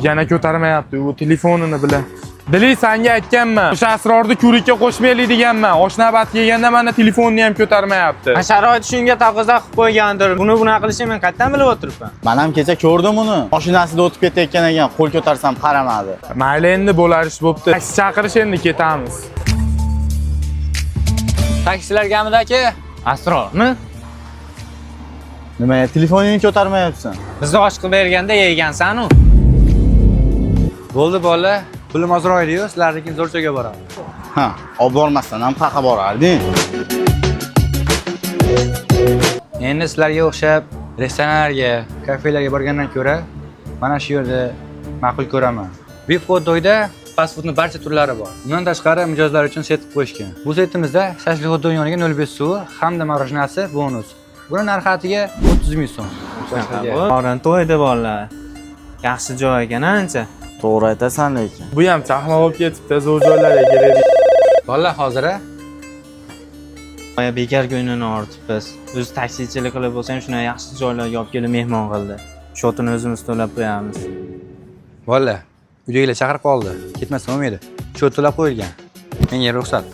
Yana ko'tarmayapti u telefonini bilan. Dili senga aytganman. O'sha asrorni ko'rikka qo'shmaylik deganman. Oshnabat kelganda mana telefonni ham ko'tarmayapti. Sharoit shunga taqozo qilib qo'ygandir. Buni qilishni men qayerdan bilib o'tiribman? Men ham kecha ko'rdim uni. Mashinasida o'tib ketayotgan ekan, qo'l ko'tarsam qaramadi. Mayli endi bo'larish bo'pti. Taksi chaqirish endi ketamiz. Taksilar gamidagi Asrormi? Nima, telefoningni ko'tarmayapsan? Bizni osh qilib berganda yegansan-u. Bo'ldi bola, pulim ozroq edi-yu, sizlarnikiga zo'r joyga boraman. Ha, olib bormasdan ham qaqa borarding. Endi sizlarga o'xshab restoranlarga, kafelarga borgandan ko'ra, mana shu yerda ma'qul ko'raman. Bip Hotdogda fast foodning barcha turlari bor. Undan tashqari mijozlar uchun set qilib qo'yishgan. Bu setimizda shashlik hotdog yoniga 05 suvi hamda marojnasi bonus. Buni narxatiga 30 ming so'm. Oran to'ydi bolalar. Yaxshi joy ekan ancha. To'g'ri aytasan lekin. Bu ham chaqma bo'lib ketibdi, zo'r joylarga kerak. Bolalar hozir Boya bekar ko'nglini ortibmiz. O'zi taksichilik qilib bo'lsam, shuna yaxshi joylarga olib kelib mehmon qildi. Shotini o'zimiz to'lab qo'yamiz. bolalar, uydagilar chaqirib qoldi. Ketmasam bo'lmaydi. Shu to'lab qo'yilgan. Menga ruxsat.